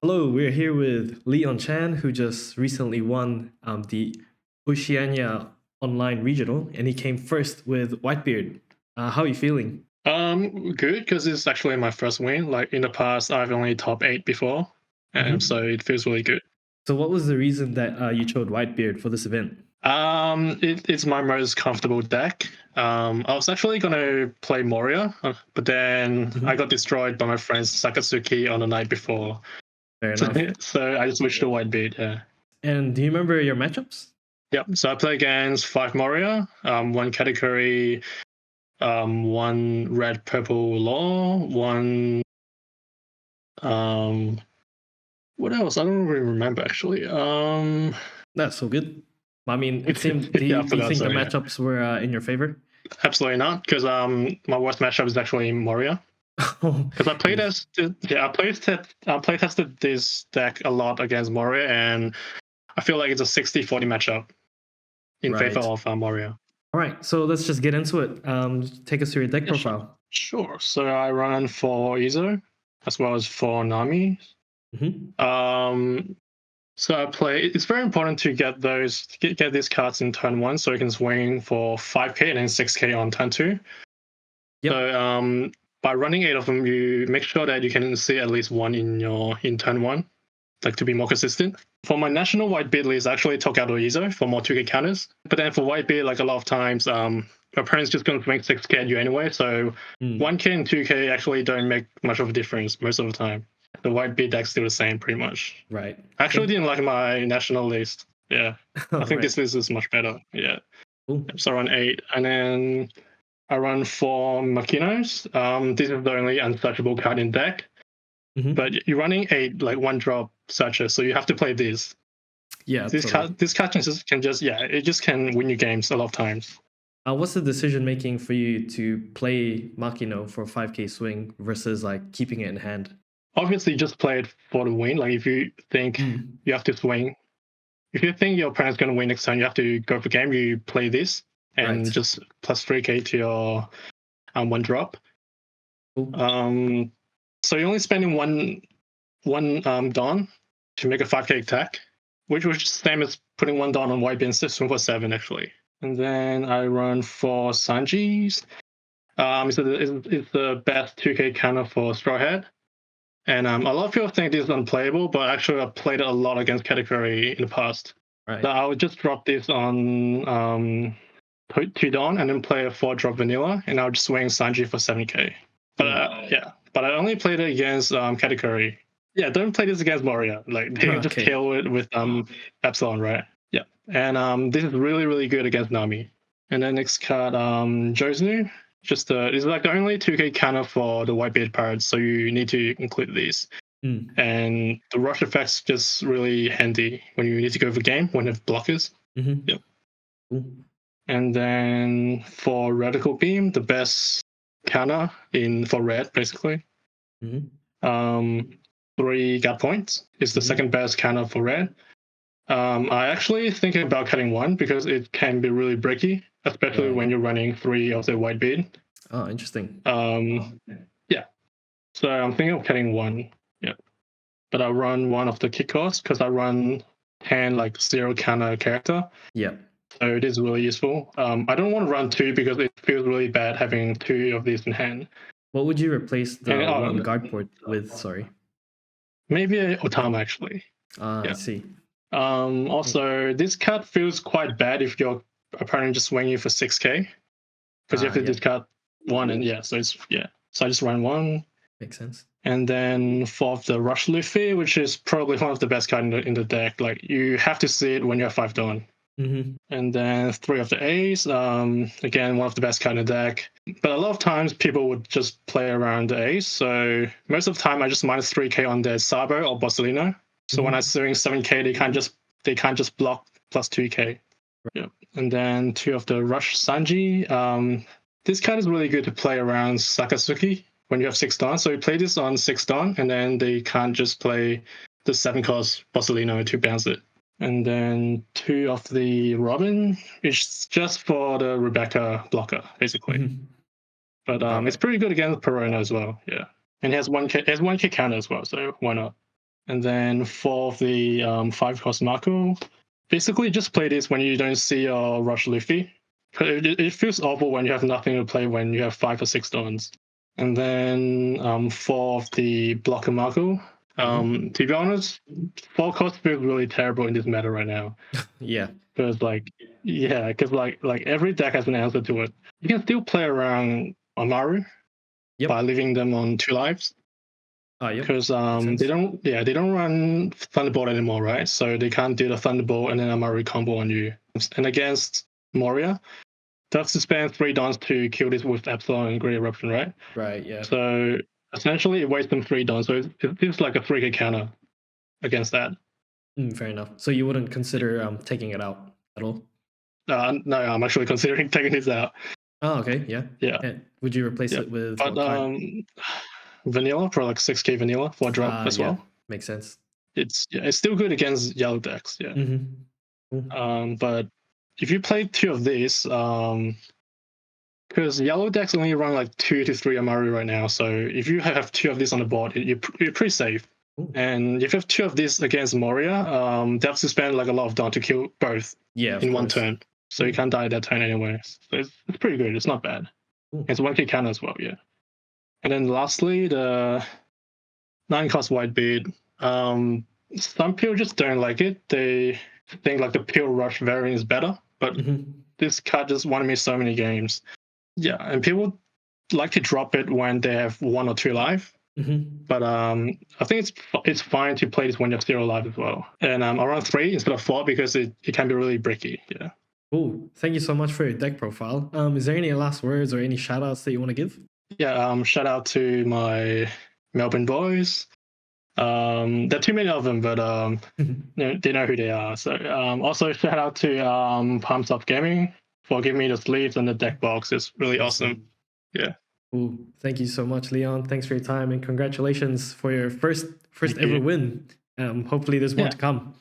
Hello, we're here with Leon Chan, who just recently won the Oceania Online Regional, and he came first with Whitebeard. How are you feeling? Good because it's actually my first win. Like in the past, I've only top eight before, and Mhm. so it feels really good. So, what was the reason that you chose Whitebeard for this event? It's my most comfortable deck. I was actually gonna play Moria, but then I Mhm. got destroyed by my friends Sakazuku on the night before. Fair So, enough. so I just switched to Whitebeard. Yeah. And do you remember your matchups? Yep. So I play against five Moria, one Katakuri, one red purple law, one um what else? I don't really remember actually. That's so good. I mean, it seemed. Do Yeah, you, I do you forgot. think the So yeah, matchups were in your favor? absolutely not. Because my worst matchup is actually Moria. Oh, Because I played yes. as yeah, I play tested this deck a lot against Moria, and I feel like it's a 60-40 matchup in favor Right. of Moria. All right. So let's just get into it. Take us through your deck Yeah, sure. profile. Sure. So I run for Izo as well as for Nami. Hmm. Um, so I play. It's very important to get these cards in turn one, so you can swing for 5k and then 6k on turn two. Yep. So by running eight of them, you make sure that you can see at least one in turn one, like to be more consistent. For my national Whitebeard list, I actually took out Oizo for more 2k counters. But then for Whitebeard, like a lot of times, my opponent's just going to make 6k at you anyway. So Mm. 1k and 2k actually don't make much of a difference most of the time. The Whitebeard deck's still the same pretty much. Right. I actually Okay. didn't like my national list. Yeah. I All think right. this list is much better. Yeah. Cool. So I run eight. And then I run four Makinos. This is the only untouchable card in deck. Hmm. But you're running a like one drop searcher, so you have to play this. Yeah, This totally. card, this card can just yeah, it just can win you games a lot of times. What's the decision making for you to play Makino for 5k swing versus like keeping it in hand? Obviously, just play it for the win. Like if you think Mm. you have to swing, if you think your opponent's going to win next turn, you have to go for game. You play this and Right. just plus 3k to your one drop. Cool. Um, so you're only spending one Dawn to make a 5k attack, which was the same as putting one Dawn on white bin swing for 7 actually. And then I run for Sanji's. It's the best 2k counter for Strawhead. And a lot of people think this is unplayable, but actually I've played it a lot against Katakuri in the past. So Right. I would just drop this on 2 Dawn and then play a 4 drop vanilla, and I'll just swing Sanji for 7k. But Cool. yeah, but I only played it against Katakuri. Yeah, don't play this against Moria. Like they can just Okay. kill it with Epsilon, right? Yeah. And this is really, really good against Nami. And then next card, Josnu. Just it's like the only 2k counter for the Whitebeard pirates, so you need to include these. Mm. And the rush effect's just really handy when you need to go for game when you have blockers. Hmm. Yep. Cool. And then for Radical Beam, the best counter in for red, basically. Hmm. Um, 3 gut points is the Hmm. second best counter for red. I actually thinking about cutting one because it can be really bricky, especially Right. when you're running 3 of the Whitebeard. Oh, interesting. Yeah, so I'm thinking of cutting one. Yeah, but I run one of the kickoffs because I run 10 like 0 counter character. Yeah. So it is really useful. I don't want to run 2 because it feels really bad having 2 of these in hand. What would you replace And the one guard port with? Sorry. maybe a Otama actually. I Yeah. see. Also, this card feels quite bad if your opponent just swing you for 6k because you have to Yep. discard one, and yeah, so it's yeah. So I just run one, Makes sense. and then fourth the Rush Luffy, which is probably one of the best cards in the deck. Like you have to see it when you have 5 Dawn. Hmm. And then 3 of the A's, again one of the best cards in the deck. But a lot of times people would just play around the A's. So most of the time I just minus 3k on their Sabo or Bossolino. So when I Hmm. swing 7k, they can't just block plus 2k. Yeah. And then 2 of the Rush Sanji. This card is really good to play around Sakazuki when you have 6 Dawn. So you play this on 6 Dawn, and then they can't just play the 7 cost Bossolino to bounce it. And then 2 of the Robin, it's just for the Rebecca blocker, basically. Hmm. But All it's right. pretty good against Perona as well, yeah. And it has 1k counter as well, so why not? And then 4 of the 5-cost Mako. Basically, just play this when you don't see a Rush Luffy. It feels awful when you have nothing to play when you have 5 or 6 dons. And then 4 of the Blocker Mako. To be honest, 4 cost feels really terrible in this meta right now. Yeah. Because like every deck has an answer to it. You can still play around Amaru by leaving them on 2 lives. Because they don't run Thunderbolt anymore, right? So they can't do the Thunderbolt and then Amaru combo on you. And against Moria, they have to spend 3 dons to kill this with Epsilon and Great Eruption, right? Right, yeah. So essentially it wastes them 3 dons. So it feels like a 3k counter against that. Fair enough. So you wouldn't consider taking it out at all? No, I'm actually considering taking this out. Oh, okay, yeah. Yeah. And would you replace it with what kind? Vanilla for like 6k vanilla for a drop as well. Makes sense. It's still good against yellow decks, yeah. Cool. But if you play 2 of these, because yellow decks only run like 2 to 3 Amaru right now, so if you have 2 of these on the board, you're pretty safe. Ooh. And if you have 2 of these against Moria, they have to spend like a lot of don to kill both in one turn. So you can't die that turn anyway. So it's pretty good. It's not bad. It's 1k counter as well, yeah. And then lastly, the 9-cost Whitebeard. Some people just don't like it. They think like the Pure Rush variant is better, but this card just won me so many games. Yeah, and people like to drop it when they have 1 or 2 life. But I think it's fine to play this when you have 0 life as well. And around 3 instead of 4 because it can be really bricky. Yeah. Cool. Thank you so much for your deck profile. Is there any last words or any shout outs that you want to give? Yeah, shout out to my Melbourne boys. There are too many of them, but they know who they are. So also shout out to Pumps Up Gaming for giving me the sleeves and the deck box. It's really awesome. Yeah. Cool. Thank you so much, Leon. Thanks for your time and congratulations for your first ever win. Hopefully there's more to come.